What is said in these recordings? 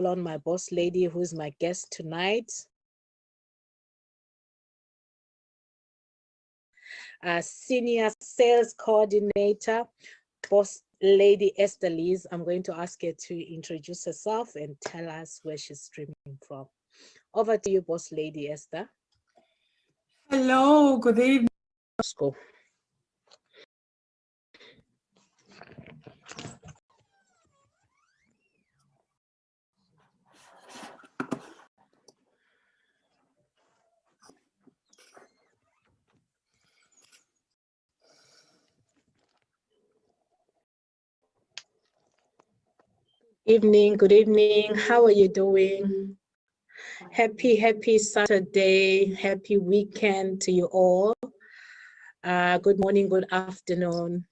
on my boss lady, who's my guest tonight. Senior Sales Coordinator, Boss Lady Esther Liz. I'm going to ask her to introduce herself and tell us where she's streaming from. Over to you, Boss Lady Esther. Hello, good evening. Let's go. Good evening. How are you doing? Happy Saturday, happy weekend to you all. Good morning, good afternoon,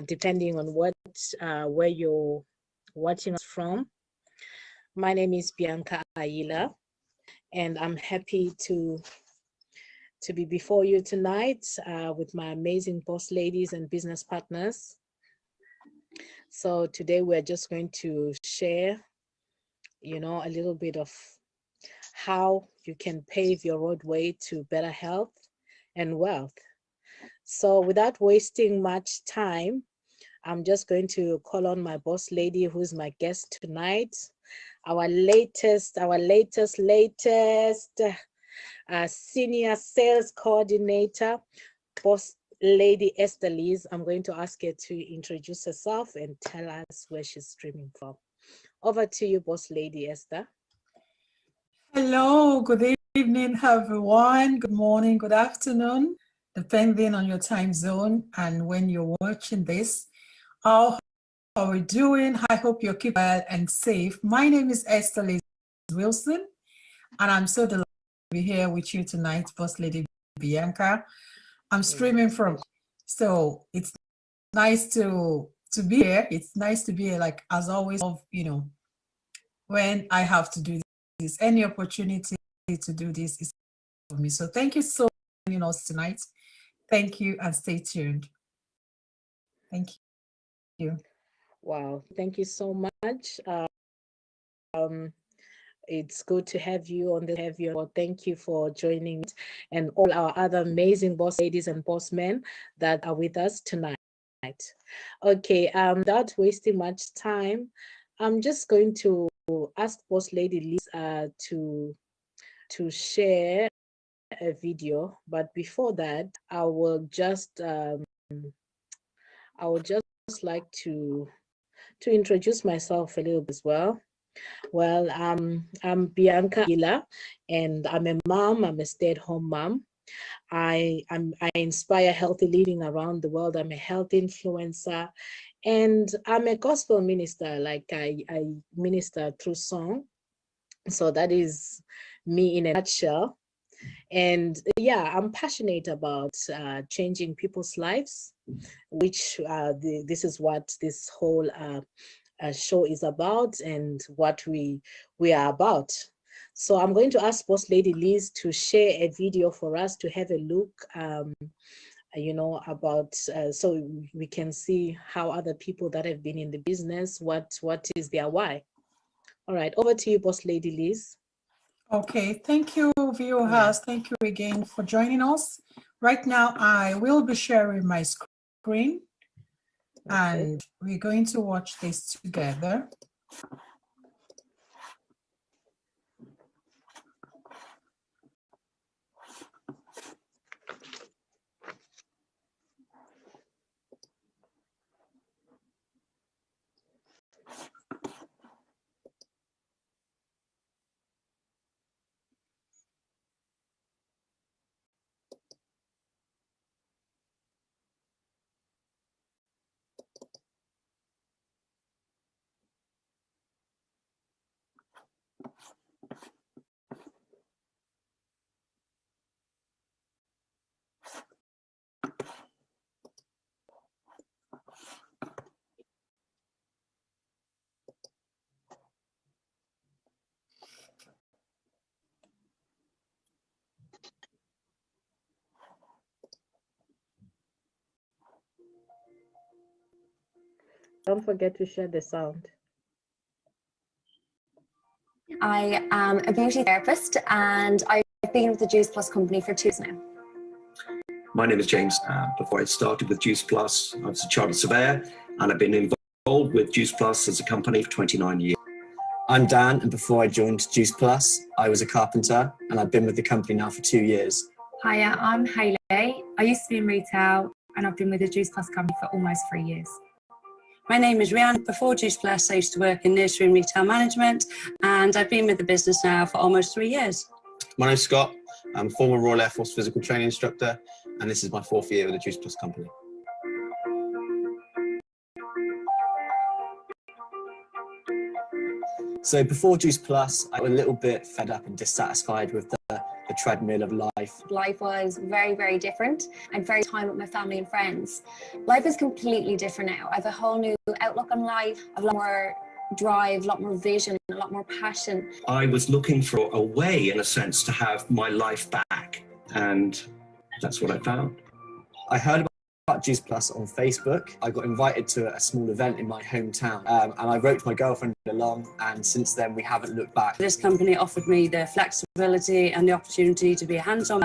depending on where you're watching us from. My name is Bianca Aila, and I'm happy to be before you tonight with my amazing boss ladies and business partners. So today we're just going to share, a little bit of how you can pave your roadway to better health and wealth. So without wasting much time, I'm just going to call on my boss lady, who's my guest tonight, our latest Senior Sales Coordinator, Boss Lady Esther Liz. I'm going to ask her to introduce herself and tell us where she's streaming from. Over to you, Boss Lady Esther. Hello, good evening, everyone. Good morning, good afternoon, depending on your time zone and when you're watching this. How are we doing? I hope you're keeping well and safe. My name is Esther Liz Wilson, and I'm so delighted to be here with you tonight, Boss Lady Bianca. I'm streaming from, so it's nice to be here. It's nice to be here, like as always, when I have to do this, any opportunity to do this is for me. So thank you so much for joining us tonight. Thank you, and stay tuned. Thank you. Wow, thank you so much. It's good to have you on the Well, thank you for joining and all our other amazing boss ladies and boss men that are with us tonight. Okay, without wasting much time, I'm just going to ask Boss Lady Liz to share a video. But before that, I would just like to introduce myself a little bit as well. Well, I'm Bianca Ila, and I'm a mom. I'm a stay-at-home mom. I inspire healthy living around the world. I'm a health influencer, and I'm a gospel minister. Like I minister through song. So that is me in a nutshell. And yeah, I'm passionate about changing people's lives, which this is what this whole show is about and what we are about. So I'm going to ask Boss Lady Liz to share a video for us to have a look, about so we can see how other people that have been in the business, what is their why. All right, over to you, Boss Lady Liz. Okay, thank you, viewers. Yeah. Thank you again for joining us. Right now, I will be sharing my screen, and we're going to watch this together. Don't forget to share the sound. I am a beauty therapist and I've been with the Juice Plus company for 2 years now. My name is James. Before I started with Juice Plus, I was a chartered surveyor and I've been involved with Juice Plus as a company for 29 years. I'm Dan, and before I joined Juice Plus, I was a carpenter and I've been with the company now for 2 years. Hiya, I'm Hayley. I used to be in retail and I've been with the Juice Plus company for almost 3 years. My name is Rianne. Before Juice Plus, I used to work in nursery and retail management, and I've been with the business now for almost 3 years. My name's Scott. I'm a former Royal Air Force physical training instructor, and this is my 4th year with the Juice Plus company. So before Juice Plus, I was a little bit fed up and dissatisfied with the treadmill of life. Life was very, very different. I had very time with my family and friends. Life is completely different now. I have a whole new outlook on life. I have a lot more drive, a lot more vision, a lot more passion. I was looking for a way, in a sense, to have my life back, and that's what I found. I heard about Juice Plus on Facebook. I got invited to a small event in my hometown, and I wrote my girlfriend along, and since then we haven't looked back. This company offered me the flexibility and the opportunity to be a hands-on.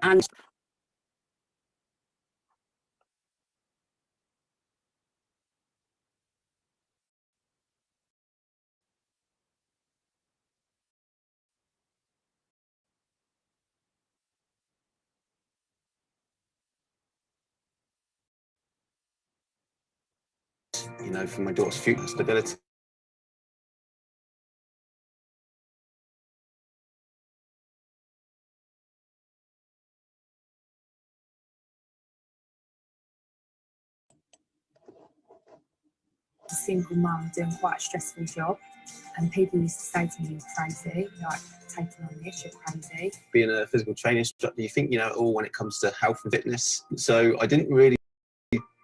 And You know, for my daughter's future stability. A single mum doing quite a stressful job, and people used to say to me, "You're crazy, like taking on this, you're crazy." Being a physical training instructor, you think you know it all when it comes to health and fitness. So I didn't really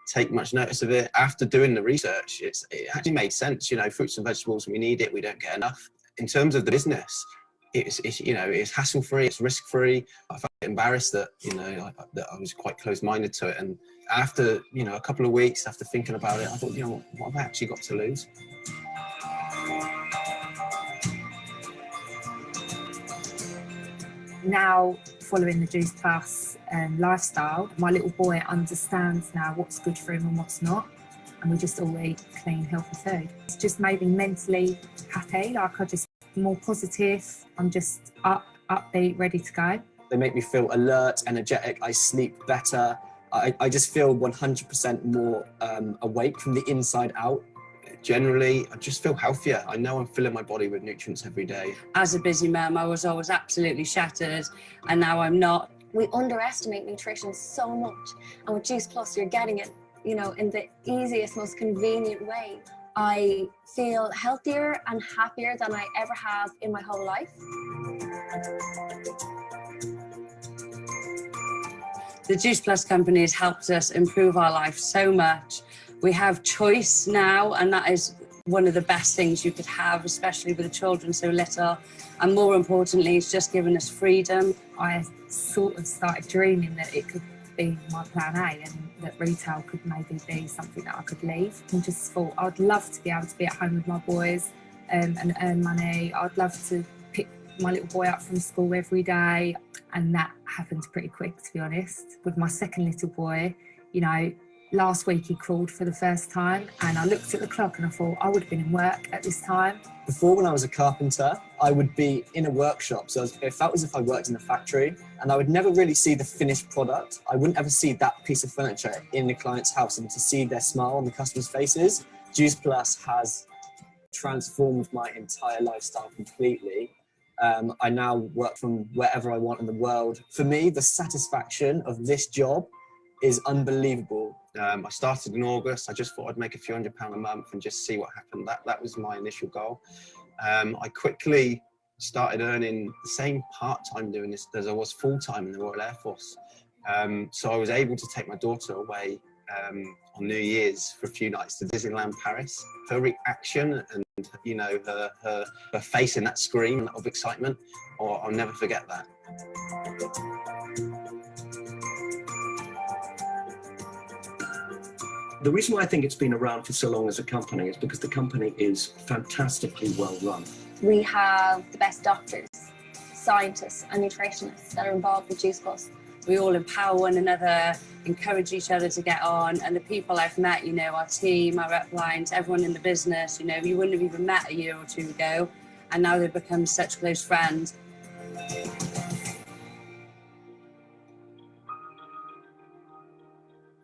take much notice of it. After doing the research, it actually made sense. You know, fruits and vegetables, we need it, we don't get enough. In terms of the business, it's you know, it's hassle-free, it's risk-free. I felt embarrassed that, you know, that I was quite close-minded to it. And after, you know, a couple of weeks, after thinking about it, I thought, you know, what have I actually got to lose? Now, following the Juice Plus lifestyle, my little boy understands now what's good for him and what's not, and we just all eat clean, healthy food. It's just made me mentally happy, like I just more positive. I'm just upbeat, ready to go. They make me feel alert, energetic, I sleep better. I just feel 100% more awake from the inside out. Generally, I just feel healthier. I know I'm filling my body with nutrients every day. as a busy mum, I was always absolutely shattered, and now I'm not. We underestimate nutrition so much, and with Juice Plus, you're getting it, you know, in the easiest, most convenient way. I feel healthier and happier than I ever have in my whole life. The Juice Plus company has helped us improve our life so much. We have choice now, and that is one of the best things you could have, especially with the children so little. And more importantly, it's just given us freedom. I sort of started dreaming that it could be my plan A, and that retail could maybe be something that I could leave. And just thought I'd love to be able to be at home with my boys and earn money. I'd love to pick my little boy up from school every day, and that happened pretty quick, to be honest. With my second little boy, you know, last week he crawled for the first time, and I looked at the clock and I thought I would have been in work at this time. Before, when I was a carpenter, I would be in a workshop, so it felt as if I worked in a factory, and I would never really see the finished product. I wouldn't ever see that piece of furniture in the client's house, and to see their smile on the customers' faces. Juice Plus has transformed my entire lifestyle completely. I now work from wherever I want in the world. For me, the satisfaction of this job is unbelievable. I started in August. I just thought I'd make a few £100 a month and just see what happened. That was my initial goal. I quickly started earning the same part-time doing this as I was full-time in the Royal Air Force. So I was able to take my daughter away on New Year's for a few nights to Disneyland Paris. Her reaction and, you know, her face in that scream of excitement, or I'll never forget that. The reason why I think it's been around for so long as a company is because the company is fantastically well run. We have the best doctors, scientists and nutritionists that are involved with Juice Plus. We all empower one another, encourage each other to get on, and the people I've met, you know, our team, our uplines, everyone in the business, you know, you wouldn't have even met a year or two ago, and now they've become such close friends.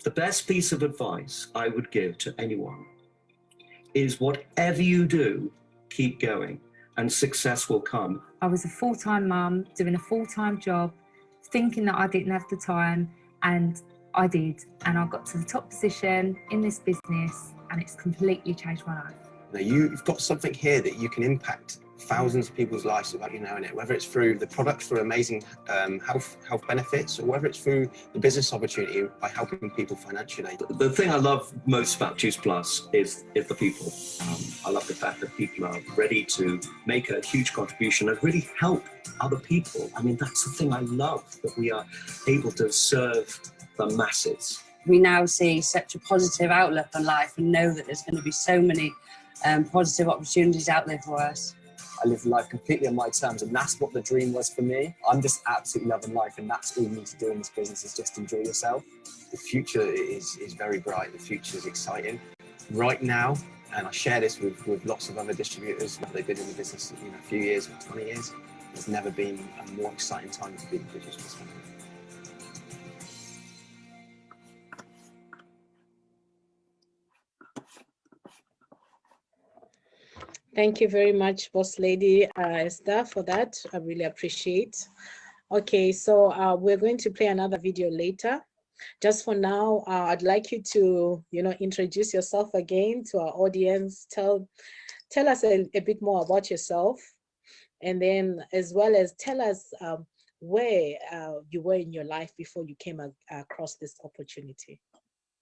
The best piece of advice I would give to anyone is whatever you do, keep going and success will come. I was a full-time mum, doing a full-time job, thinking that I didn't have the time, and I did. And I got to the top position in this business, and it's completely changed my life. Now you've got something here that you can impact thousands of people's lives without you knowing it, whether it's through the product for amazing health benefits, or whether it's through the business opportunity by helping people financially. The thing I love most about Juice Plus is the people. I love the fact that people are ready to make a huge contribution and really help other people. I mean, that's the thing I love, that we are able to serve the masses. We now see such a positive outlook on life and know that there's going to be so many positive opportunities out there for us. I live life completely on my terms, and that's what the dream was for me. I'm just absolutely loving life, and that's all you need to do in this business, is just enjoy yourself. The future is very bright. The future is exciting. Right now, and I share this with lots of other distributors, they've been in the business, you know, a few years, 20 years. There's never been a more exciting time to be in the business. Thank you very much, Boss Lady Esther, for that. I really appreciate. Okay, so we're going to play another video later. Just for now, I'd like you to, introduce yourself again to our audience. Tell us a bit more about yourself, and then as well as tell us where you were in your life before you came across this opportunity.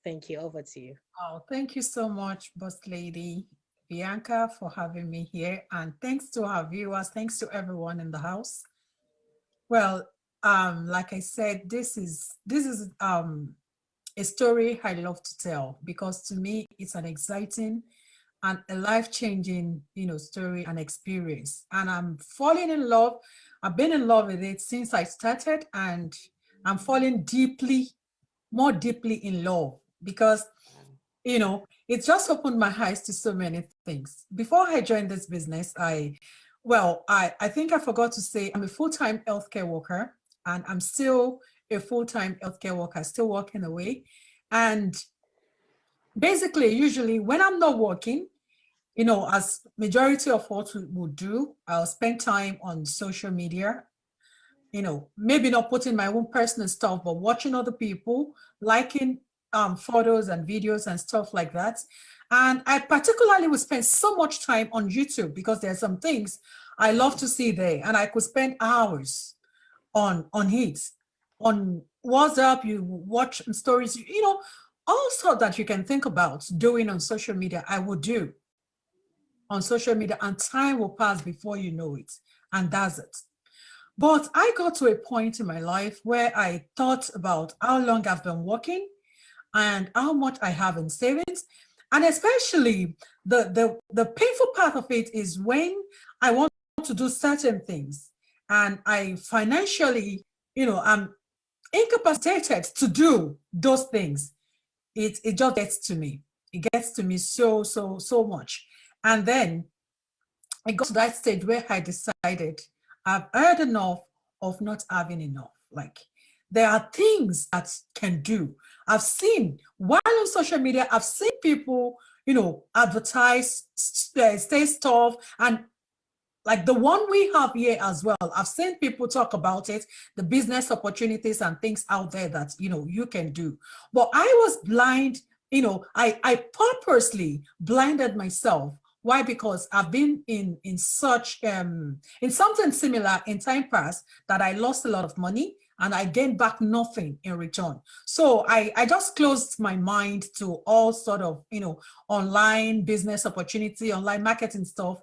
Thank you. Over to you. Oh, thank you so much, Boss Lady Bianca, for having me here, and thanks to our viewers, thanks to everyone in the house. Well, like I said, this is a story I love to tell, because to me it's an exciting and a life-changing, story and experience. And I'm falling in love. I've been in love with it since I started, and I'm falling more deeply in love, because it just opened my eyes to so many things. Before I joined this business, I think I forgot to say I'm a full-time healthcare worker, and I'm still a full-time healthcare worker, still working away. And basically, usually when I'm not working, as majority of what we would do, I'll spend time on social media, maybe not putting my own personal stuff, but watching other people, liking photos and videos and stuff like that. And I particularly would spend so much time on YouTube, because there are some things I love to see there, and I could spend hours on it. On WhatsApp, you watch stories, all sorts that you can think about doing on social media, I would do on social media, and time will pass before you know it, and that's it. But I got to a point in my life where I thought about how long I've been working and how much I have in savings. And especially the painful part of it is when I want to do certain things and I financially, I'm incapacitated to do those things. It just gets to me. It gets to me so much. And then I got to that stage where I decided I've heard enough of not having enough. Like, there are things that can do. I've seen, while on social media, I've seen people, advertise, say stuff, and like the one we have here as well, I've seen people talk about it, the business opportunities and things out there that, you can do. But I was blind, I purposely blinded myself. Why? Because I've been in such, in something similar in time past, that I lost a lot of money. and I gained back nothing in return. So I just closed my mind to all sort of, online business opportunity, online marketing stuff.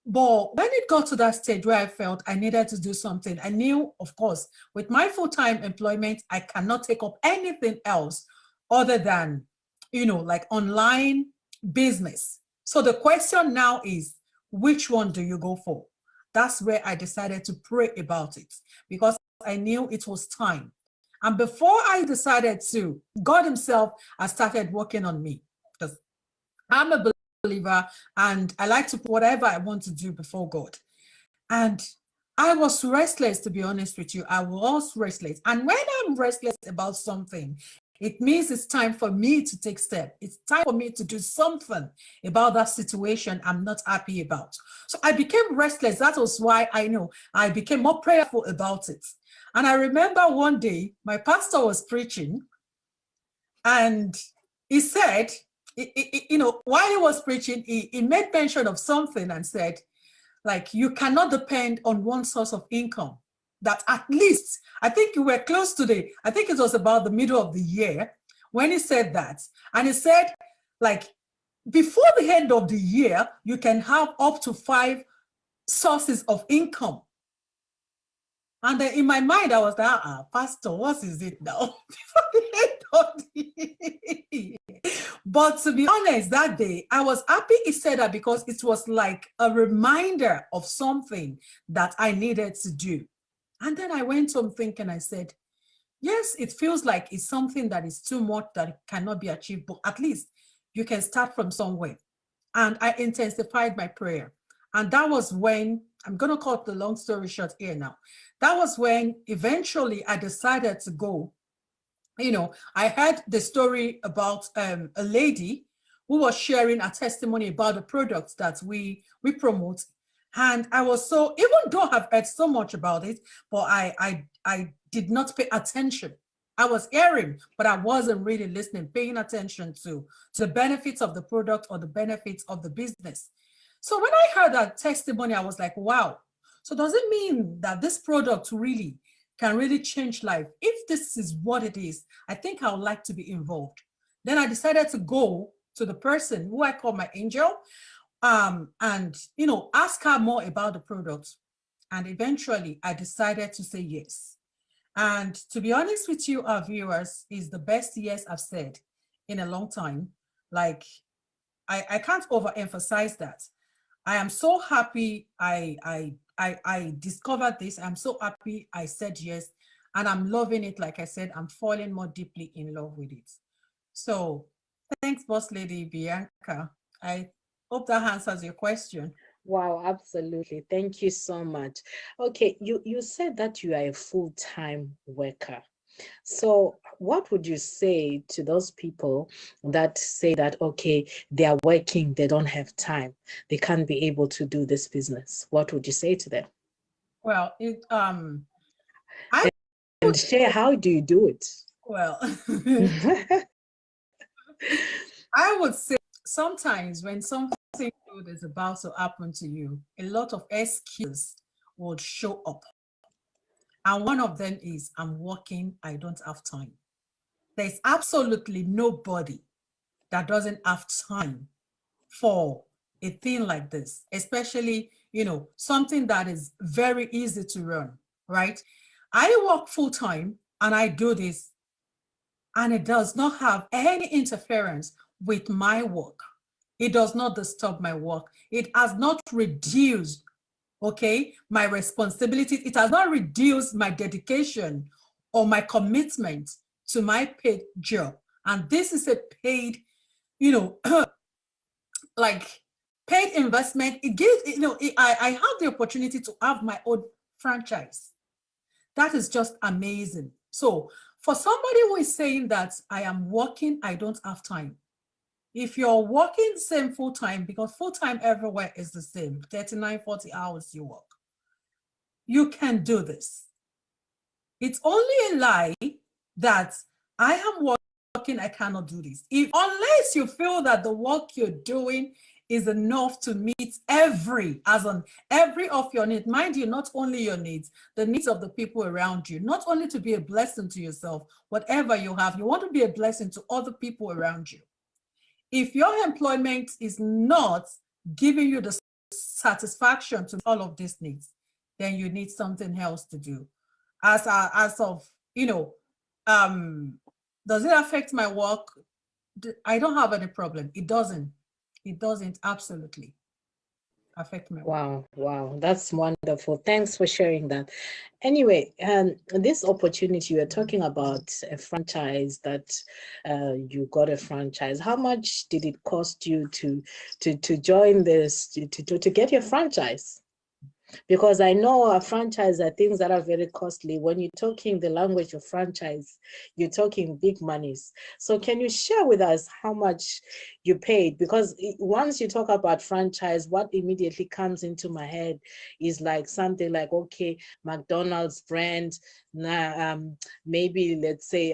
But when it got to that stage where I felt I needed to do something, I knew, of course, with my full-time employment, I cannot take up anything else other than, like online business. So the question now is, which one do you go for? That's where I decided to pray about it, because I knew it was time. And before I decided to, God himself has started working on me, because I'm a believer and I like to put whatever I want to do before God. And I was restless, to be honest with you. I was restless. And when I'm restless about something, it means it's time for me to take steps. It's time for me to do something about that situation I'm not happy about. So I became restless. That was why I became more prayerful about it. And I remember one day my pastor was preaching, and he said, while he was preaching, he made mention of something and said, like, you cannot depend on one source of income. That at least, I think you were close to I think it was about the middle of the year when he said that. And he said, like, before the end of the year, you can have up to 5 sources of income. And then in my mind, I was like, Pastor, what is it now? But to be honest, that day, I was happy he said that, because it was like a reminder of something that I needed to do. And then I went home thinking, I said, yes, it feels like it's something that is too much that cannot be achieved, but at least you can start from somewhere. And I intensified my prayer. And that was when, I'm going to cut the long story short here now. That was when eventually I decided to go. I heard the story about a lady who was sharing a testimony about the products that we promote. And I was so, even though I've heard so much about it, but I did not pay attention. I was hearing, but I wasn't really listening, paying attention to the benefits of the product or the benefits of the business. So when I heard that testimony, I was like, wow. So does it mean that this product really can really change life? If this is what it is, I think I would like to be involved. Then I decided to go to the person who I call my angel, and ask her more about the product. And eventually I decided to say yes. And to be honest with you, our viewers, is the best yes I've said in a long time. Like, I can't overemphasize that. I am so happy I discovered this. I'm so happy I said yes, and I'm loving it. Like I said, I'm falling more deeply in love with it. So thanks, Boss Lady Bianca. I hope that answers your question. Wow, absolutely. Thank you so much. Okay, you said that you are a full-time worker. So what would you say to those people that say that, okay, they are working, they don't have time, they can't be able to do this business? What would you say to them? Well, And share, how do you do it? Well, I would say sometimes when something good is about to happen to you, a lot of excuses would show up. And one of them is, I'm working, I don't have time. There's absolutely nobody that doesn't have time for a thing like this, especially, something that is very easy to run, right? I work full time and I do this, and it does not have any interference with my work. It does not disturb my work. It has not reduced, okay, my responsibilities. It has not reduced my dedication or my commitment to my paid job. And this is a paid, like paid investment. It gives, I have the opportunity to have my own franchise. That is just amazing. So for somebody who is saying that I am working, I don't have time. If you're working the same full time, because full time everywhere is the same, 39, 40 hours you work, you can do this. It's only a lie that I am working, I cannot do this. Unless you feel that the work you're doing is enough to meet every of your needs. Mind you, not only your needs, the needs of the people around you, not only to be a blessing to yourself, whatever you have, you want to be a blessing to other people around you. If your employment is not giving you the satisfaction to all of these needs, then you need something else to do. As of, does it affect my work? I don't have any problem. It doesn't absolutely affect my work. Wow, that's wonderful. Thanks for sharing that. Anyway, this opportunity you are talking about, a franchise that you got a franchise. How much did it cost you to join this, to get your franchise? Because I know a franchise are things that are very costly. When you're talking the language of franchise, you're talking big monies. So can you share with us how much you paid? Because once you talk about franchise, what immediately comes into my head is like something like, okay, McDonald's brand, maybe let's say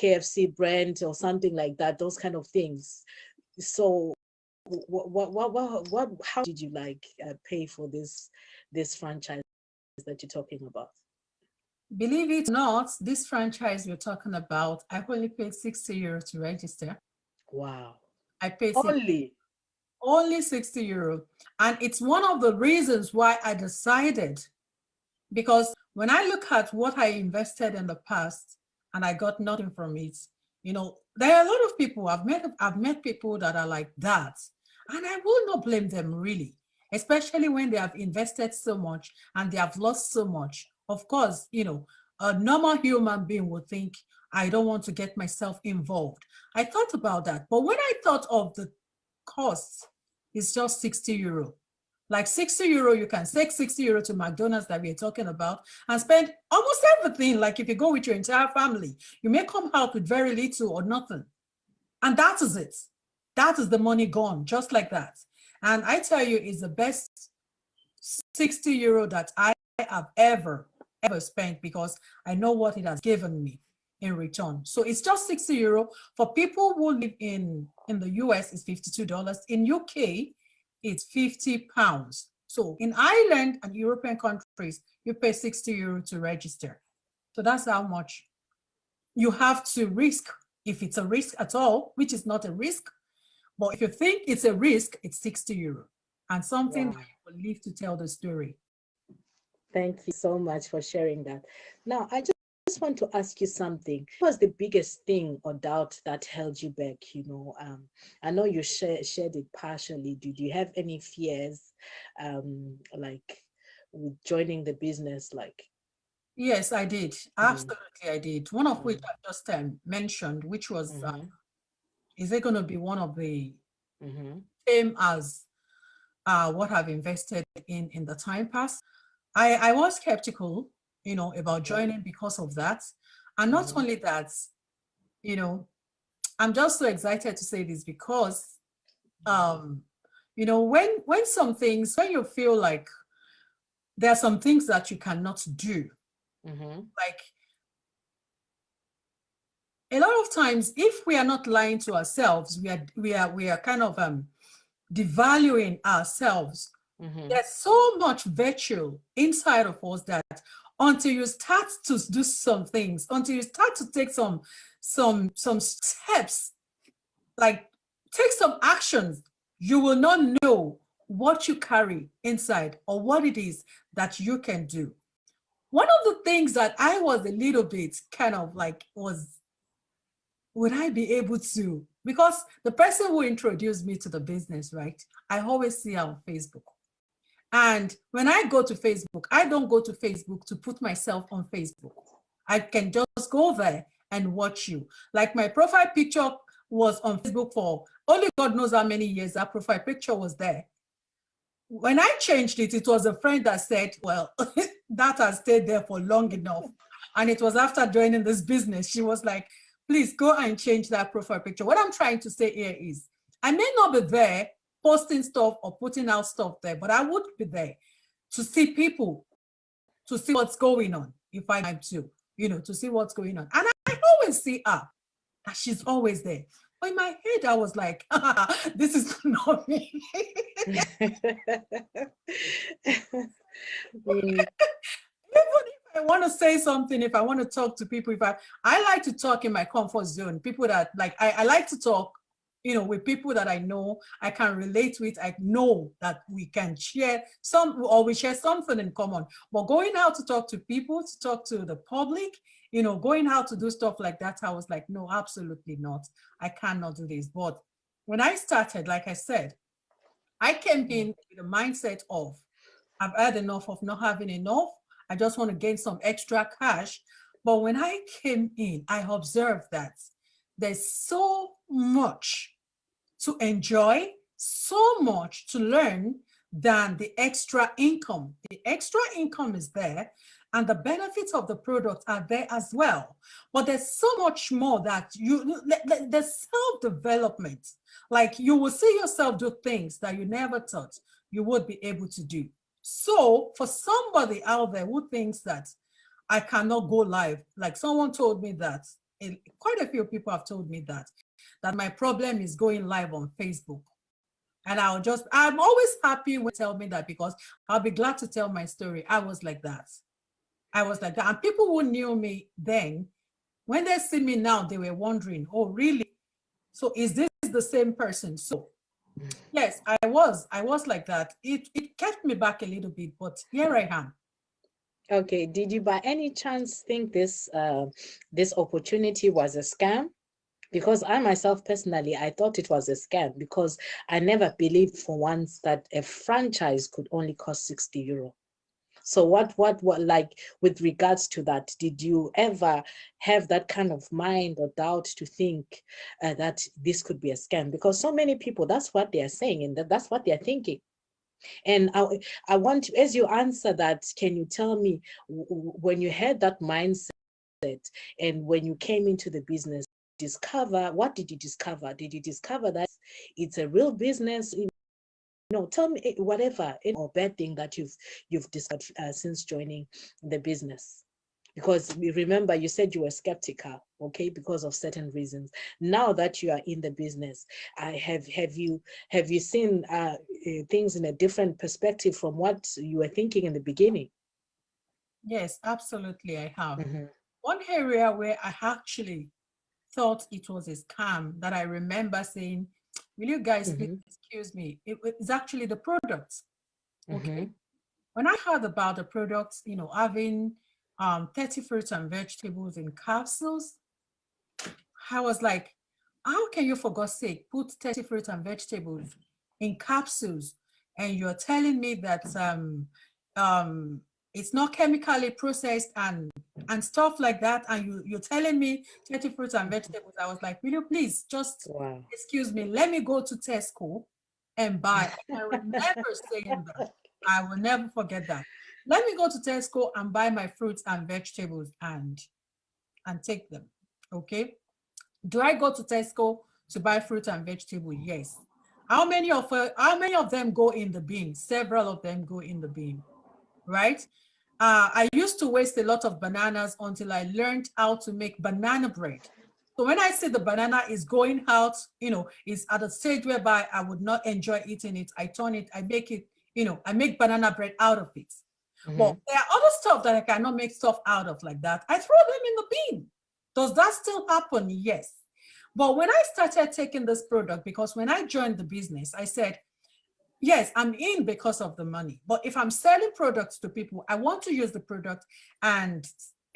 KFC brand or something like that, those kind of things. So how did you pay for this franchise that you're talking about? Believe it or not, this franchise we're talking about, I only paid €60 to register. Wow. I paid Only €60. And it's one of the reasons why I decided, because when I look at what I invested in the past and I got nothing from it, there are a lot of people, I've met people that are like that. And I will not blame them really, especially when they have invested so much and they have lost so much. Of course, a normal human being would think, I don't want to get myself involved. I thought about that. But when I thought of the cost, it's just €60. Like €60, you can take €60 to McDonald's that we're talking about and spend almost everything. Like if you go with your entire family, you may come out with very little or nothing. And that is it. That is the money gone, just like that. And I tell you, it's the best €60 that I have ever spent, because I know what it has given me in return. So it's just €60. For people who live in the US, it's $52. In UK, it's £50. So in Ireland and European countries, you pay €60 to register. So that's how much you have to risk, if it's a risk at all, which is not a risk. But if you think it's a risk, it's €60 and something that you will live to tell the story. Thank you so much for sharing that. Now, I just want to ask you something. What was the biggest thing or doubt that held you back? I know you shared it partially. Did you have any fears, with joining the business? Yes, I did. Absolutely, I did. One of which I just mentioned, which was, is it going to be one of the same as what I've invested in the time past? I was skeptical, about joining because of that. And not only that, I'm just so excited to say this because, when you feel like there are some things that you cannot do, like a lot of times, if we are not lying to ourselves, we are kind of devaluing ourselves. There's so much virtue inside of us that until you start to do some things, until you start to take some steps, like take some actions, you will not know what you carry inside or what it is that you can do. One of the things that I was a little bit kind of like was, would I be able to? Because the person who introduced me to the business, right, I always see her on Facebook. And when I go to Facebook, I don't go to Facebook to put myself on Facebook. I can just go there and watch you. Like my profile picture was on Facebook for only God knows how many years that profile picture was there. When I changed it, it was a friend that said, well, that has stayed there for long enough. And it was after joining this business, she was like, please go and change that profile picture. What I'm trying to say here is, I may not be there posting stuff or putting out stuff there, but I would be there to see people, to see what's going on, if I have to see what's going on. And I always see her, that she's always there. But in my head, I was like, this is not me. Even if I want to say something, if I want to talk to people, I like to talk in my comfort zone. People that like, I like to talk, with people that I know, I can relate with. I know that we can share we share something in common. But going out to talk to people, to talk to the public, going out to do stuff like that, I was like, no, absolutely not. I cannot do this. But when I started, like I said, I came in with the mindset of, I've had enough of not having enough. I just want to gain some extra cash. But when I came in, I observed that there's so much to enjoy, so much to learn than the extra income. The extra income is there and the benefits of the product are there as well. But there's so much more that there's self-development. Like you will see yourself do things that you never thought you would be able to do. So for somebody out there who thinks that I cannot go live, like someone told me that, quite a few people have told me that my problem is going live on Facebook. And I'm always happy when they tell me that, because I'll be glad to tell my story. I was like that. And people who knew me then, when they see me now, they were wondering, oh, really? So is this the same person? So yes, I was like that. It kept me back a little bit, but here I am. Okay, did you by any chance think this opportunity was a scam? Because I myself personally, I thought it was a scam, because I never believed for once that a franchise could only cost 60 euro. So what like with regards to that, did you ever have that kind of mind or doubt to think that this could be a scam? Because so many people, that's what they are saying, and that's what they're thinking. And I want to, as you answer that, can you tell me, when you had that mindset and when you came into the business, what did you discover? Did you discover that it's a real business? Tell me whatever or bad thing that you've discovered since joining the business. Because remember, you said you were skeptical, okay, because of certain reasons. Now that you are in the business, have you seen things in a different perspective from what you were thinking in the beginning? Yes, absolutely, I have. Mm-hmm. One area where I actually thought it was a scam that I remember saying, will you guys please excuse me? It's actually the products. Okay. Mm-hmm. When I heard about the products, having 30 fruits and vegetables in capsules, I was like, how can you, for God's sake, put 30 fruits and vegetables in capsules and you're telling me that it's not chemically processed and stuff like that, and you're telling me 30 fruits and vegetables? I was like, will you please just excuse me, let me go to Tesco and buy. I remember saying that. I will never forget that. Let me go to Tesco and buy my fruits and vegetables and take them. Okay. Do I go to Tesco to buy fruit and vegetable? Yes. How many of them go in the bin? Several of them go in the bin, right? I used to waste a lot of bananas until I learned how to make banana bread. So when I see the banana is going out, is at a stage whereby I would not enjoy eating it, I turn it, I make it, I make banana bread out of it. But there are other stuff that I cannot make stuff out of like that. I throw them in the bin. Does that still happen? Yes. But when I started taking this product, because when I joined the business, I said, yes, I'm in because of the money. But if I'm selling products to people, I want to use the product. And,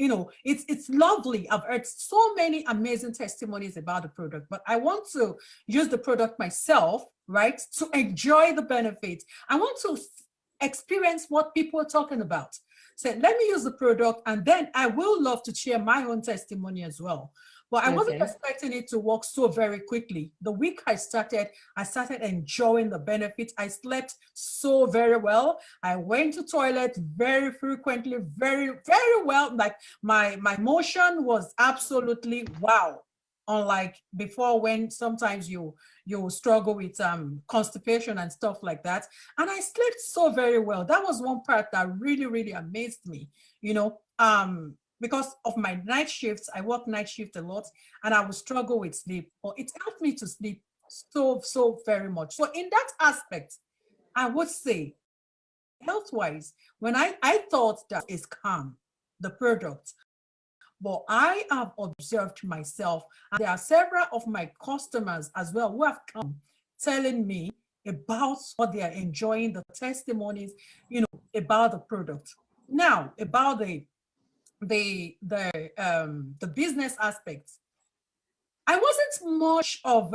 it's lovely. I've heard so many amazing testimonies about the product, but I want to use the product myself, right? To enjoy the benefits. I want to experience what people are talking about. So let me use the product, and then I will love to share my own testimony as well. But I wasn't expecting it to work so very quickly. The week I started enjoying the benefits. I slept so very well. I went to toilet very frequently, very, very well. Like my motion was absolutely wow. Unlike before, when sometimes you struggle with constipation and stuff like that. And I slept so very well. That was one part that really, really amazed me. because of my night shifts. I work night shift a lot, and I would struggle with sleep. But it helped me to sleep so very much. So in that aspect, I would say, health-wise, when I thought that is calm, the product, but I have observed myself, and there are several of my customers as well who have come telling me about what they are enjoying, the testimonies, about the product. Now, about the business aspects, I wasn't much of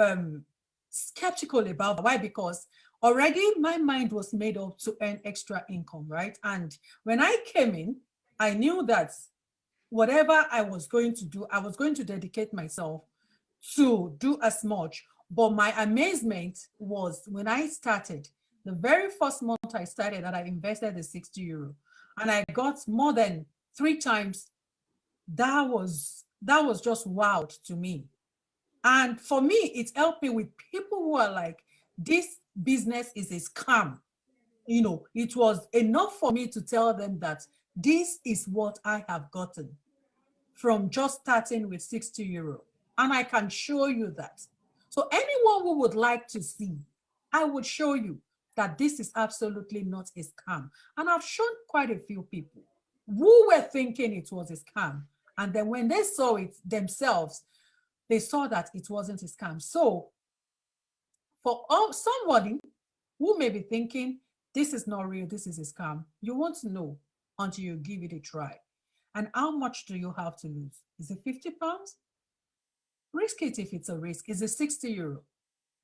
skeptical about that. Why? Because already my mind was made up to earn extra income, right? And when I came in, I knew that whatever I was going to do, I was going to dedicate myself to do as much. But my amazement was when I started, the very first month I started, that I invested the €60, and I got more than 3 times. That was just wild to me. And for me, it helped me with people who are like, this business is a scam. It was enough for me to tell them that this is what I have gotten from just starting with €60. And I can show you that. So anyone who would like to see, I would show you that this is absolutely not a scam. And I've shown quite a few people who were thinking it was a scam. And then when they saw it themselves, they saw that it wasn't a scam. So for somebody who may be thinking, this is not real, this is a scam, you won't know until you give it a try. And how much do you have to lose? Is it £50? Risk it if it's a risk. Is it €60?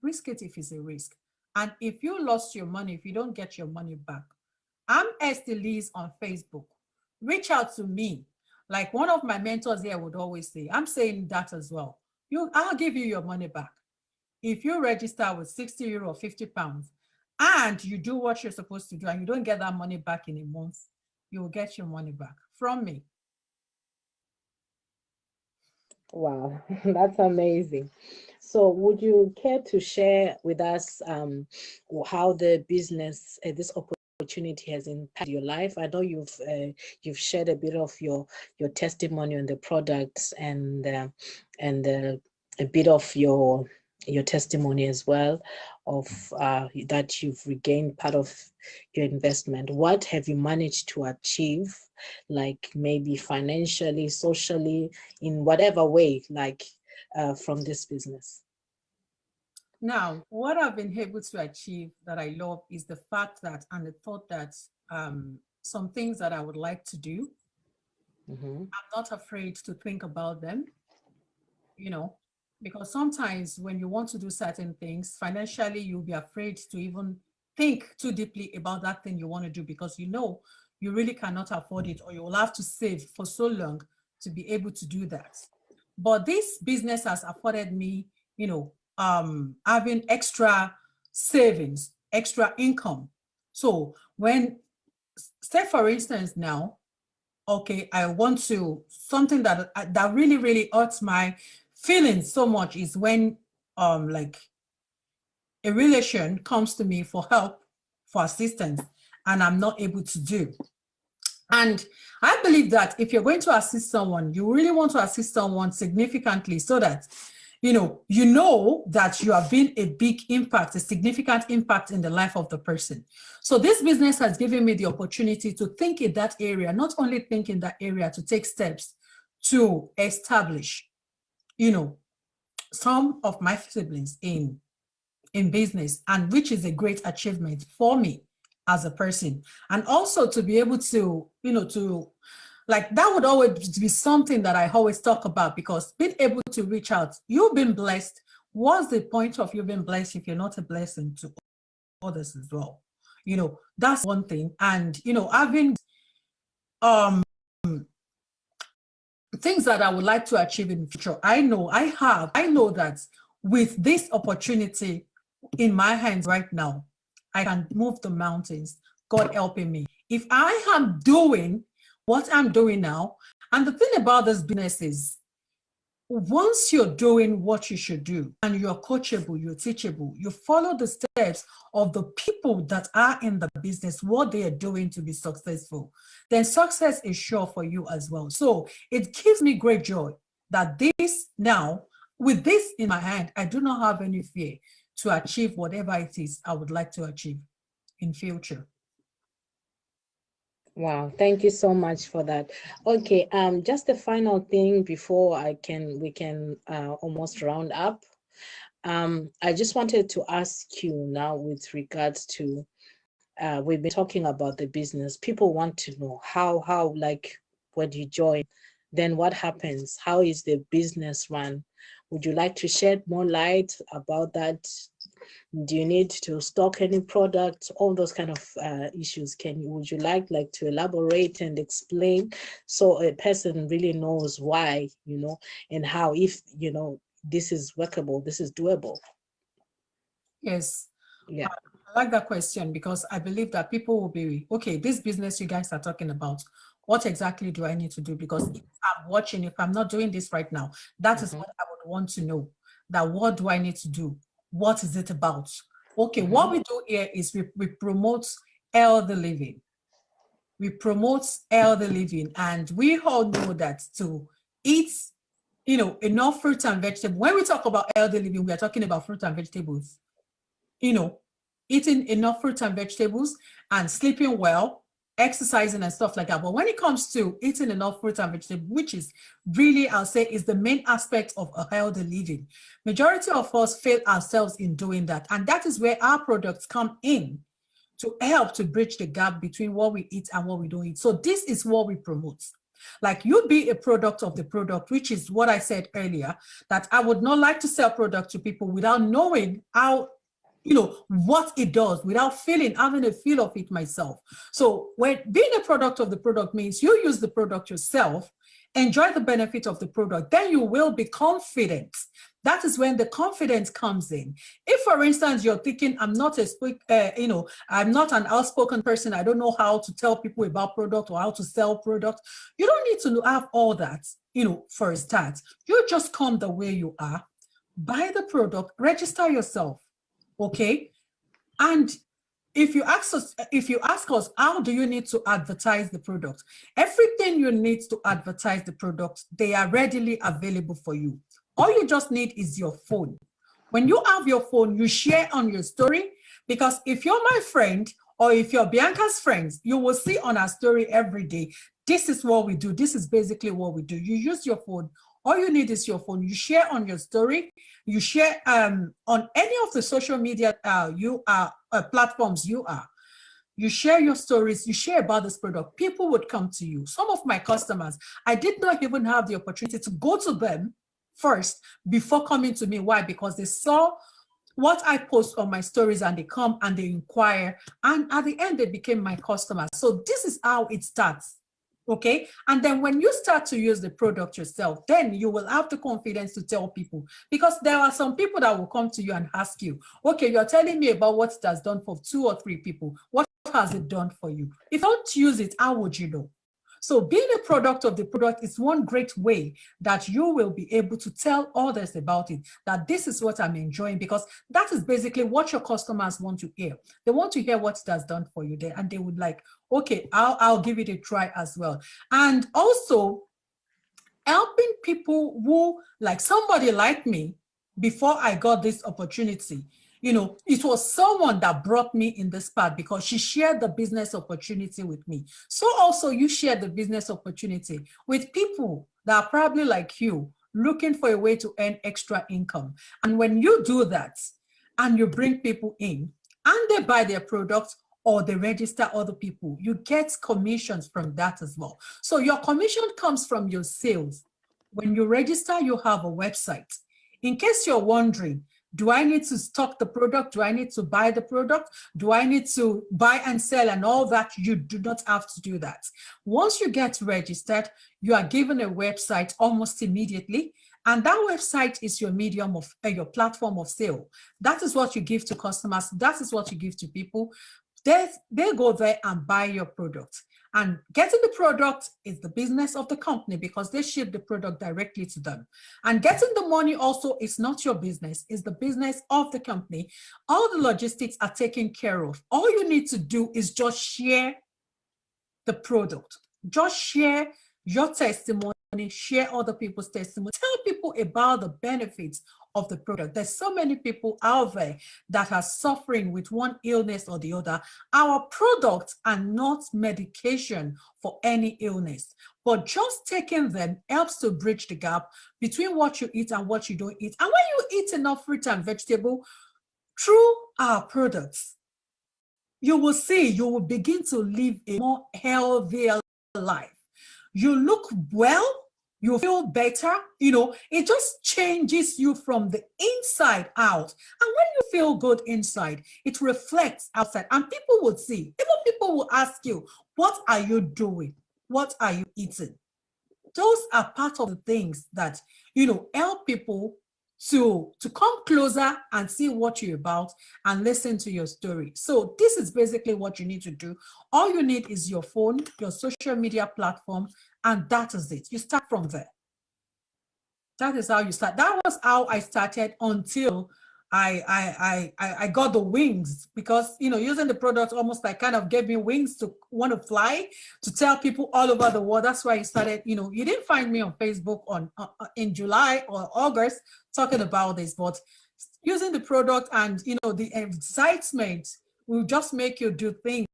Risk it if it's a risk. And if you lost your money, if you don't get your money back, I'm Esther Lees on Facebook. Reach out to me. Like one of my mentors here would always say, I'm saying that as well. I'll give you your money back. If you register with €60 or £50 and you do what you're supposed to do and you don't get that money back in a month, you will get your money back from me. Wow, that's amazing. So would you care to share with us how the business, this opportunity has impacted your life? I know you've shared a bit of your testimony on the products and a bit of your testimony as well of that you've regained part of your investment. What have you managed to achieve, like maybe financially, socially, in whatever way, like from this business? Now, what I've been able to achieve that I love is the fact that, and the thought that some things that I would like to do, I'm not afraid to think about them, because sometimes when you want to do certain things financially, you'll be afraid to even think too deeply about that thing you want to do, because you really cannot afford it, or you will have to save for so long to be able to do that. But this business has afforded me, having extra savings, extra income. So when, say for instance now, okay, I want to, something that really hurts my feelings so much is when like a relation comes to me for help, for assistance, and I'm not able to do. And I believe that if you're going to assist someone, you really want to assist someone significantly, so that you know that you have been a big impact, a significant impact in the life of the person. So this business has given me the opportunity to think in that area, not only think in that area, to take steps to establish, some of my siblings in business, and which is a great achievement for me as a person. And also to be able to, like, that would always be something that I always talk about, because being able to reach out, you've been blessed. What's the point of you being blessed if you're not a blessing to others as well? That's one thing. And, having things that I would like to achieve in the future, I know that with this opportunity in my hands right now, I can move the mountains, God helping me. If I am doing what I'm doing now, and the thing about this business is, once you're doing what you should do and you're coachable, you're teachable, you follow the steps of the people that are in the business, what they are doing to be successful, then success is sure for you as well. So it gives me great joy that this now, with this in my hand, I do not have any fear to achieve whatever it is I would like to achieve in future. Wow, thank you so much for that. Okay, just the final thing before we can almost round up. I just wanted to ask you now with regards to we've been talking about the business. People want to know how like when you join, then what happens? How is the business run? Would you like to shed more light about that? Do you need to stock any products? All those kind of issues. Would you like to elaborate and explain so a person really knows why, and how, if this is workable, this is doable? Yes. Yeah. I like that question because I believe that people will be, okay, this business you guys are talking about, what exactly do I need to do? Because if I'm watching, if I'm not doing this right now, that is what I would want to know. That what do I need to do? What is it about? Okay, what we do here is we promote healthy living. We promote healthy living, and we all know that to eat, enough fruits and vegetables. When we talk about healthy living, we are talking about fruit and vegetables. Eating enough fruits and vegetables and sleeping well, exercising and stuff like that. But when it comes to eating enough fruits and vegetables, which is really, I'll say, is the main aspect of a healthy living, majority of us fail ourselves in doing that. And that is where our products come in to help to bridge the gap between what we eat and what we don't eat. So this is what we promote. Like, you be a product of the product, which is what I said earlier, that I would not like to sell product to people without knowing how, what it does, without having a feel of it myself. So when being a product of the product means you use the product yourself, enjoy the benefit of the product, then you will be confident. That is when the confidence comes in. If, for instance, you're thinking, I'm not I'm not an outspoken person, I don't know how to tell people about product or how to sell product, you don't need to have all that, for a start. You just come the way you are, buy the product, register yourself, okay? And if you ask us, how do you need to advertise the product? Everything you need to advertise the product, they are readily available for you. All you just need is your phone. When you have your phone, you share on your story, because if you're my friend or if you're Bianca's friends, you will see on our story every day, this is what we do. This is basically what we do. You use your phone. All you need is your phone. You share on your story. You share on any of the social media platforms you are. You share your stories. You share about this product. People would come to you. Some of my customers, I did not even have the opportunity to go to them first before coming to me. Why? Because they saw what I post on my stories and they come and they inquire. And at the end, they became my customers. So this is how it starts. Okay. And then when you start to use the product yourself, then you will have the confidence to tell people, because there are some people that will come to you and ask you, okay, you're telling me about what it has done for 2 or 3 people. What has it done for you? If you don't use it, how would you know? So being a product of the product is one great way that you will be able to tell others about it, that this is what I'm enjoying, because that is basically what your customers want to hear. They want to hear what it has done for you there, and they would like, okay, I'll give it a try as well. And also helping people who, like somebody like me, before I got this opportunity, it was someone that brought me in this path because she shared the business opportunity with me. So also you share the business opportunity with people that are probably like you, looking for a way to earn extra income. And when you do that and you bring people in and they buy their products or they register other people, you get commissions from that as well. So your commission comes from your sales. When you register, you have a website. In case you're wondering, do I need to stock the product? Do I need to buy the product? Do I need to buy and sell and all that? You do not have to do that. Once you get registered, you are given a website almost immediately. And that website is your medium of your platform of sale. That is what you give to customers. That is what you give to people. They go there and buy your product. And getting the product is the business of the company because they ship the product directly to them. And getting the money also is not your business, it's the business of the company. All the logistics are taken care of. All you need to do is just share the product. Just share your testimony, share other people's testimony, tell people about the benefits of the product. There's so many people out there that are suffering with one illness or the other. Our products are not medication for any illness, but just taking them helps to bridge the gap between what you eat and what you don't eat. And when you eat enough fruit and vegetable through our products, you will see, you will begin to live a more healthier life. You look well, you feel better, you know, it just changes you from the inside out. And when you feel good inside, it reflects outside and people would see, even people will ask you, what are you doing? What are you eating? Those are part of the things that, you know, help people to come closer and see what you're about and listen to your story. So this is basically what you need to do. All you need is your phone, your social media platform, and that is it. You start from there. That is how you start. That was how I started until I got the wings, because, you know, using the product almost like kind of gave me wings to want to fly, to tell people all over the world. That's why I started, you know, you didn't find me on Facebook on in July or August talking about this, but using the product and, you know, the excitement will just make you do things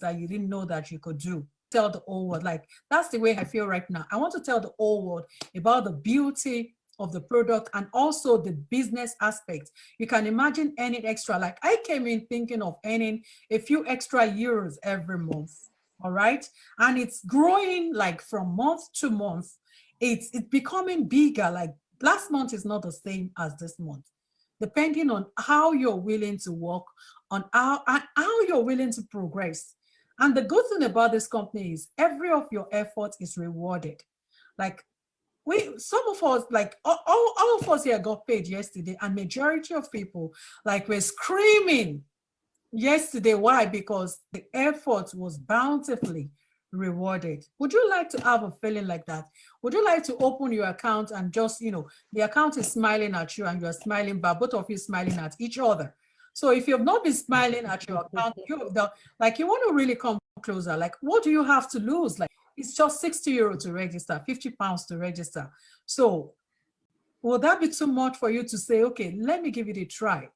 that you didn't know that you could do. Tell the whole world, like, that's the way I feel right now. I want to tell the whole world about the beauty of the product and also the business aspect. You can imagine earning extra. Like, I came in thinking of earning a few extra euros every month, all right? And it's growing like from month to month. It's becoming bigger. Like, last month is not the same as this month, depending on how you're willing to work, on how you're willing to progress. And the good thing about this company is every of your effort is rewarded. Like, some of us, like all of us here got paid yesterday, and majority of people, like, were screaming yesterday. Why? Because the effort was bountifully rewarded. Would you like to have a feeling like that? Would you like to open your account and just, you know, the account is smiling at you and you're smiling back, both of you smiling at each other? So if you've not been smiling at your account, like, you want to really come closer. Like, what do you have to lose? Like, it's just 60 euro to register, 50 pounds to register. So will that be too much for you to say, okay, let me give it a try?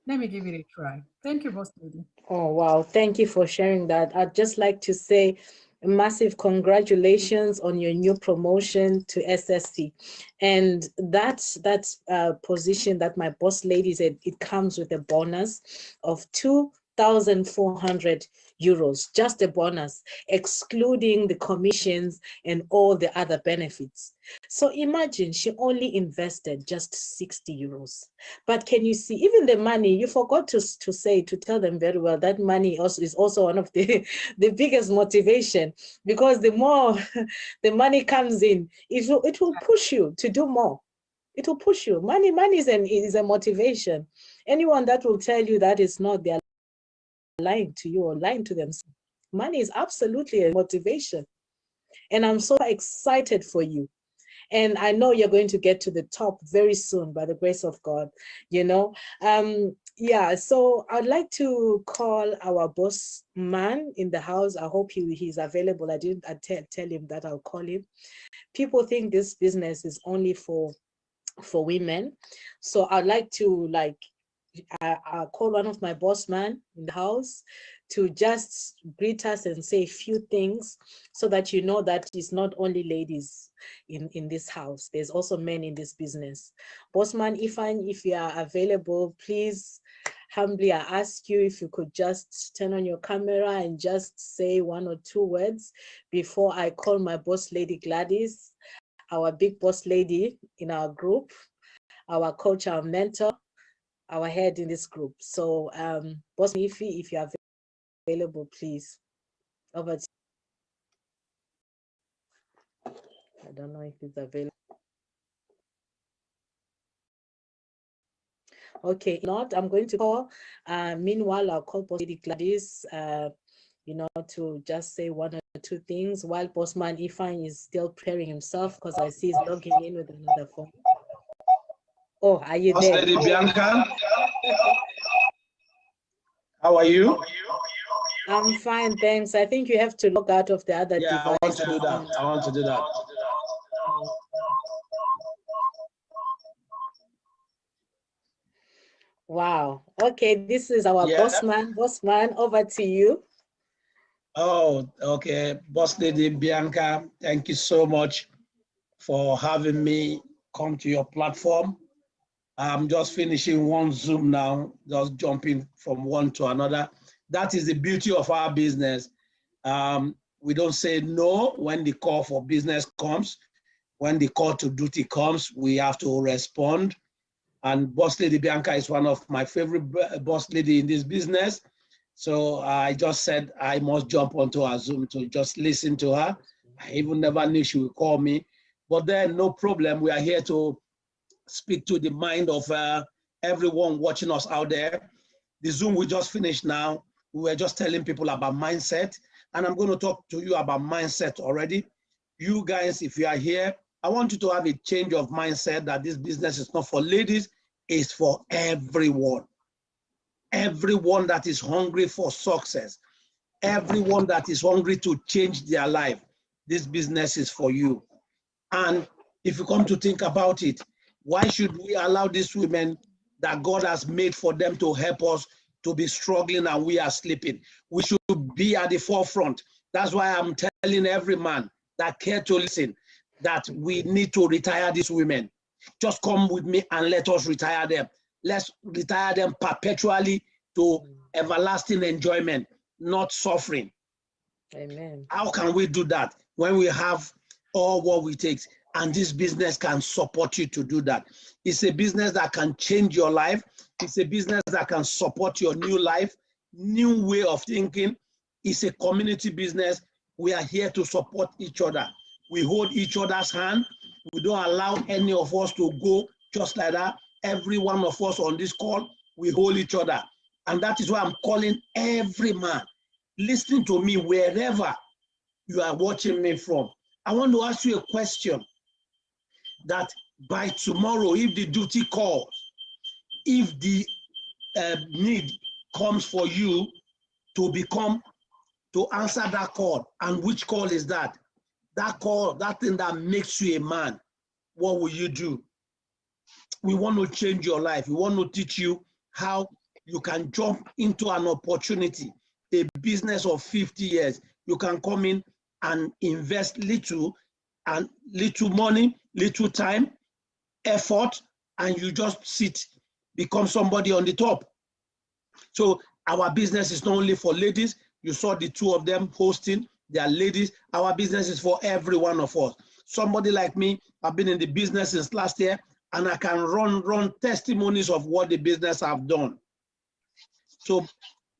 Let me give it a try. Thank you, Boss Lady. Oh, wow. Thank you for sharing that. I'd just like to say a massive congratulations on your new promotion to SSC. And that position that my boss lady said, it comes with a bonus of 2,400 euros, just a bonus, excluding the commissions and all the other benefits. So imagine she only invested just 60 euros. But can you see, even the money, you forgot to tell them very well, that money also is also one of the biggest motivation, because the more the money comes in, it will push you to do more. It will push you. Money is a motivation. Anyone that will tell you that is not, they're lying to you or lying to themselves. Money is absolutely a motivation. And I'm so excited for you. And I know you're going to get to the top very soon by the grace of God, you know. Yeah, so I'd like to call our boss man in the house. I hope he's available. I didn't tell him that I'll call him. People think this business is only for women. So I'd like to, like, I'll call one of my boss man in the house to just greet us and say a few things, so that you know that it's not only ladies in this house. There's also men in this business. Bossman Ifan, if you are available, please, humbly I ask you if you could just turn on your camera and just say one or two words before I call my boss lady Gladys, our big boss lady in our group, our coach, our mentor, our head in this group. So Boss Ifi, if you are available, please. Over to you. I don't know if it's available. Okay, if not, I'm going to call. Meanwhile, I'll call Boss Lady Gladys. to just say one or two things while Bossman Ifan is still preparing himself, because I see he's logging in with another phone. Oh, are you Boss there? Lady Bianca, how are you? I'm fine, thanks. I think you have to log out of the other Yeah, device. I want to do that. I want to do that. Wow. Okay, this is our Bossman. Bossman, over to you. Oh, okay. Boss Lady Bianca, thank you so much for having me come to your platform. I'm just finishing one Zoom now, just jumping from one to another. That is the beauty of our business. We don't say no when the call for business comes. When the call to duty comes, we have to respond. And Boss Lady Bianca is one of my favorite boss lady in this business. So I just said I must jump onto her Zoom to just listen to her. I even never knew she would call me. But then no problem, we are here to speak to the mind of everyone watching us out there. The Zoom we just finished now, we were just telling people about mindset, and I'm going to talk to you about mindset already. You guys, if you are here, I want you to have a change of mindset that this business is not for ladies, it's for everyone. Everyone that is hungry for success, everyone that is hungry to change their life, this business is for you. And if you come to think about it, why should we allow these women that God has made for them to help us to be struggling and we are sleeping? We should be at the forefront. That's why I'm telling every man that care to listen that we need to retire these women. Just come with me and let us retire them. Let's retire them perpetually to everlasting enjoyment, not suffering. Amen. How can we do that when we have all what we take? And this business can support you to do that. It's a business that can change your life. It's a business that can support your new life, new way of thinking. It's a community business. We are here to support each other. We hold each other's hand. We don't allow any of us to go just like that. Every one of us on this call, we hold each other. And that is why I'm calling every man listening to me wherever you are watching me from. I want to ask you a question that by tomorrow, if the duty calls, if the need comes for you to answer that call, and which call is that? That call, that thing that makes you a man, what will you do? We want to change your life. We want to teach you how you can jump into an opportunity, a business of 50 years. You can come in and invest little money, little time, effort, and you just sit, become somebody on the top. So our business is not only for ladies. You saw the two of them hosting, they are ladies. Our business is for every one of us. Somebody like me, I've been in the business since last year, and I can run testimonies of what the business have done. So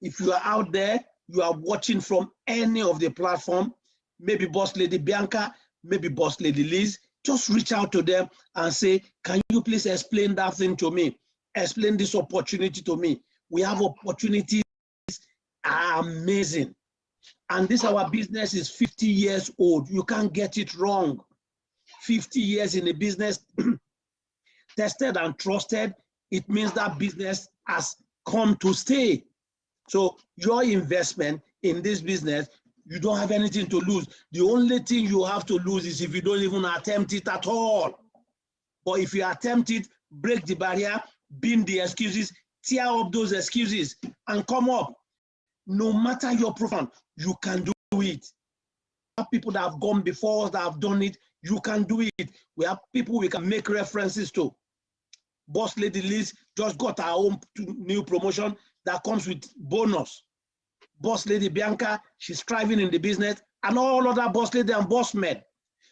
if you are out there, you are watching from any of the platform, maybe Boss Lady Bianca, maybe Boss Lady Liz, just reach out to them and say, can you please explain that thing to me? Explain this opportunity to me. We have opportunities are amazing. And this our business is 50 years old. You can't get it wrong. 50 years in a business, tested and trusted, it means that business has come to stay. So your investment in this business, you don't have anything to lose. The only thing you have to lose is if you don't even attempt it at all. But if you attempt it, break the barrier, bin the excuses, tear up those excuses, and come up. No matter your profession, you can do it. We have people that have gone before us that have done it. You can do it. We have people we can make references to. Boss Lady Liz just got her own new promotion that comes with bonus. Boss Lady Bianca, she's thriving in the business, and all other boss lady and boss men.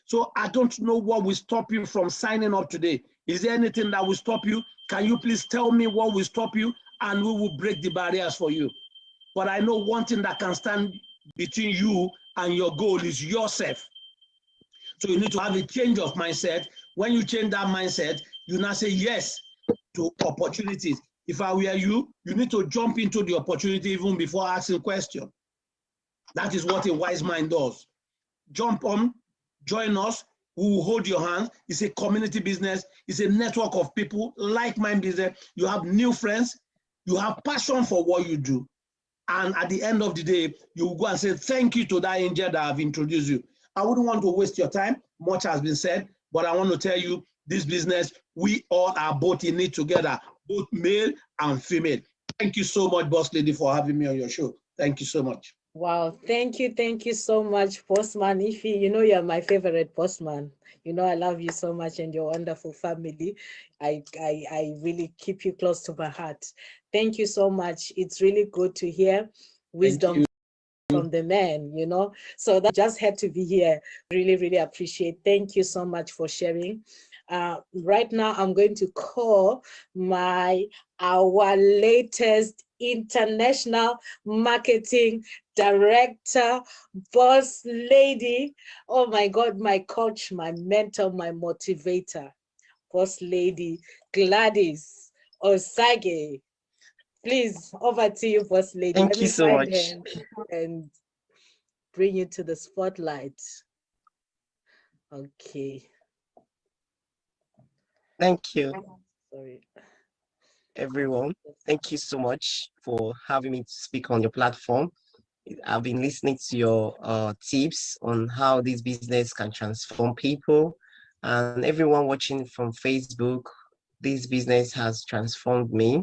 So I don't know what will stop you from signing up today. Is there anything that will stop you? Can you please tell me what will stop you, and we will break the barriers for you. But I know one thing that can stand between you and your goal is yourself. So you need to have a change of mindset. When you change that mindset, you now say yes to opportunities. If I were you, you need to jump into the opportunity even before asking questions. That is what a wise mind does. Jump on, join us. We will hold your hand. It's a community business. It's a network of people, like-minded business. You have new friends. You have passion for what you do. And at the end of the day, you will go and say, thank you to that angel that have introduced you. I wouldn't want to waste your time. Much has been said, but I want to tell you, this business, we all are both in it together, both male and female. Thank you so much, Boss Lady, for having me on your show. Thank you so much. Wow, thank you so much, Postman Ify. You know you're my favorite postman. You know I love you so much and your wonderful family. I really keep you close to my heart. Thank you so much. It's really good to hear wisdom from the man, you know. So that just had to be here. Really, really appreciate. Thank you so much for sharing. Right now, I'm going to call our latest international marketing director, boss lady. Oh my God, my coach, my mentor, my motivator, boss lady Gladys Osage. Please, over to you, boss lady. Thank you so much. And bring you to the spotlight. Okay. Thank you, Sorry. everyone. Thank you so much for having me to speak on your platform. I've been listening to your tips on how this business can transform people. And everyone watching from Facebook, this business has transformed me.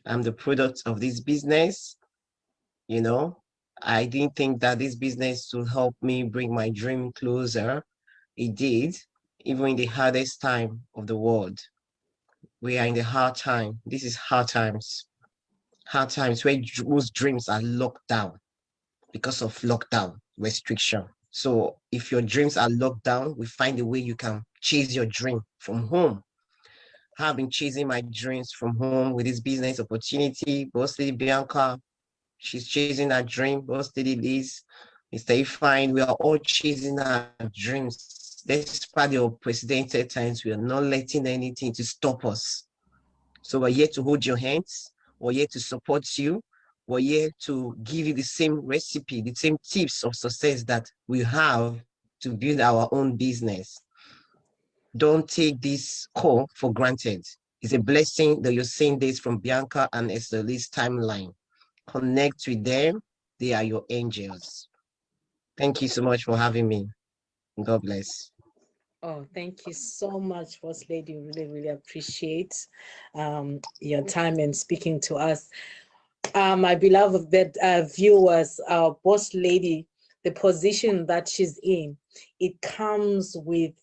I'm the product of this business. You know, I didn't think that this business would help me bring my dream closer. It did, even in the hardest time of the world. We are in the hard time. This is hard times where most dreams are locked down because of lockdown restriction. So if your dreams are locked down, we find a way you can chase your dream from home. I've been chasing my dreams from home with this business opportunity. Boss Lady Bianca, she's chasing her dream. Boss Lady Liz, Mr. Ifine, we are all chasing our dreams. Despite the unprecedented times, we are not letting anything to stop us. So we're here to hold your hands. We're here to support you. We're here to give you the same recipe, the same tips of success that we have to build our own business. Don't take this call for granted. It's a blessing that you're seeing this from Bianca and Esther Lee's timeline. Connect with them. They are your angels. Thank you so much for having me. God bless. Oh, thank you so much, Boss Lady. Really, really appreciate your time and speaking to us. My beloved viewers, our Boss Lady, the position that she's in, it comes with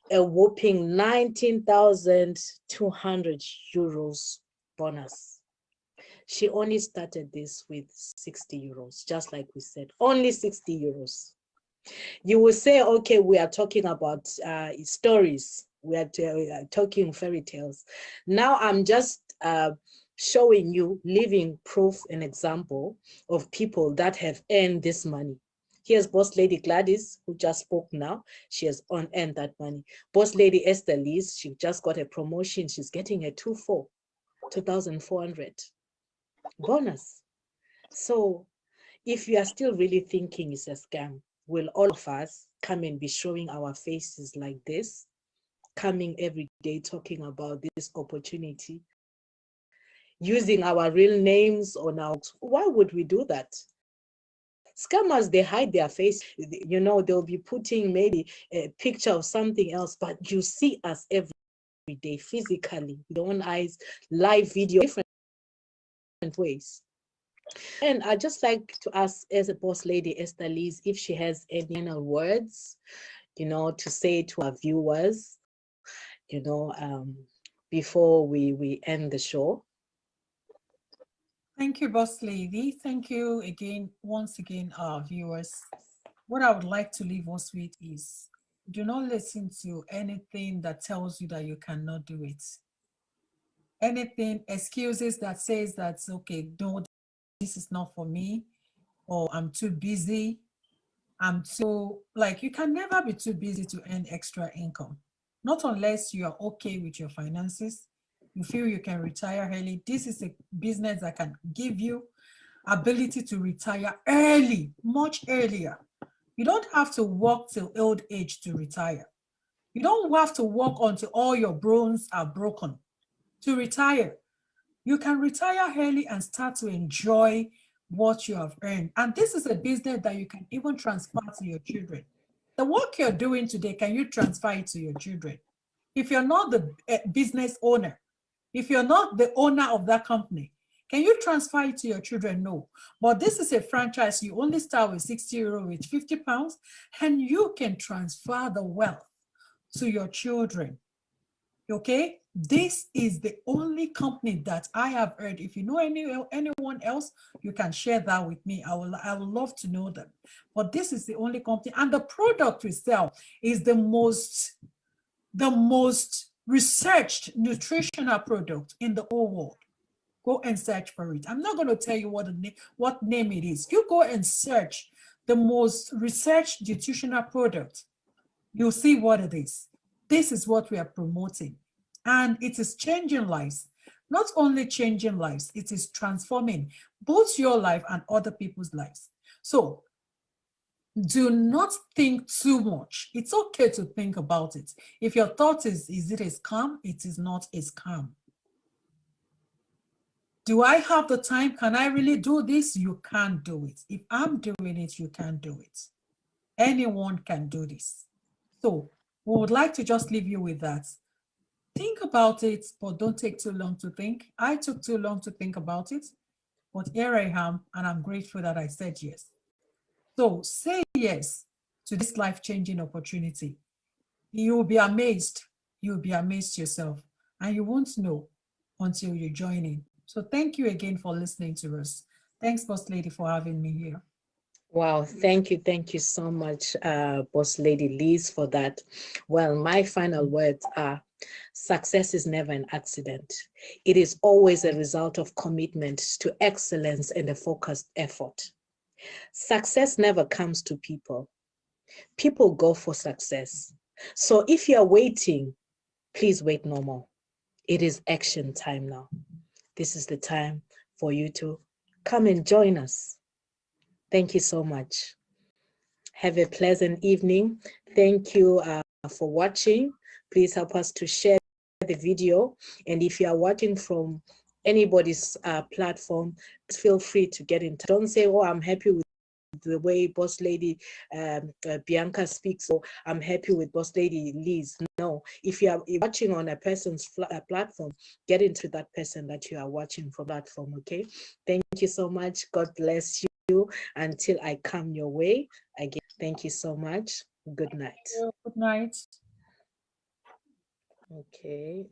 a whopping 19,200 euros bonus. She only started this with 60 euros, just like we said, only 60 euros. You will say, okay, we are talking about stories. We are talking fairy tales. Now I'm just showing you living proof and example of people that have earned this money. Here's Boss Lady Gladys, who just spoke now. She has earned that money. Boss Lady Esther Liz, she just got a promotion. She's getting a 2,400 bonus. So if you are still really thinking it's a scam, will all of us come and be showing our faces like this, coming every day talking about this opportunity, using our real names on our, why would we do that? Scammers, they hide their face. You know, they'll be putting maybe a picture of something else, but you see us every day physically, with your own eyes, live video, different ways. And I'd just like to ask, as a Boss Lady Esther Liz, if she has any final words, you know, to say to our viewers, you know, before we end the show. Thank you, Boss Lady. Thank you again, once again, our viewers. What I would like to leave us with is, do not listen to anything that tells you that you cannot do it. Anything, excuses that says that, okay, no, this is not for me, or I'm too busy. I'm too, like, you can never be too busy to earn extra income. Not unless you are okay with your finances, you feel you can retire early. This is a business that can give you ability to retire early, much earlier. You don't have to work till old age to retire. You don't have to work until all your bones are broken to retire. You can retire early and start to enjoy what you have earned. And this is a business that you can even transfer to your children. The work you're doing today, can you transfer it to your children? If you're not the business owner, if you're not the owner of that company, can you transfer it to your children? No. But this is a franchise. You only start with 60 euro with 50 pounds, and you can transfer the wealth to your children. Okay, this is the only company that I have heard. If you know anyone else, you can share that with me. I would love to know them. But this is the only company, and the product we sell is the most researched nutritional product in the whole world. Go and search for it. I'm not going to tell you what name it is. You go and search the most researched nutritional product. You'll see what it is. This is what we are promoting. And it is changing lives. Not only changing lives, it is transforming both your life and other people's lives. So do not think too much. It's okay to think about it. If your thought is it a scam? It is not a scam. Do I have the time? Can I really do this? You can't do it. If I'm doing it, you can't do it. Anyone can do this. So we would like to just leave you with that. Think about it, but don't take too long to think. I took too long to think about it, but here I am, and I'm grateful that I said yes. So say yes to this life-changing opportunity. You'll be amazed. You'll be amazed yourself, and you won't know until you join in. So thank you again for listening to us. Thanks, Boss Lady, for having me here. Wow, thank you so much, Boss Lady Liz, for that. Well, my final words are, success is never an accident. It is always a result of commitment to excellence and a focused effort. Success never comes to people. People go for success. So if you're waiting, please wait no more. It is action time now. This is the time for you to come and join us. Thank you so much. Have a pleasant evening. Thank you for watching. Please help us to share the video. And if you are watching from anybody's platform, feel free to get in touch. Don't say, oh, I'm happy with the way Boss Lady Bianca speaks, or I'm happy with Boss Lady Liz. No, if you are watching on a person's platform, get into that person that you are watching from platform, okay? Thank you so much. God bless you until I come your way again. Thank you so much. Good night. Good night. Okay.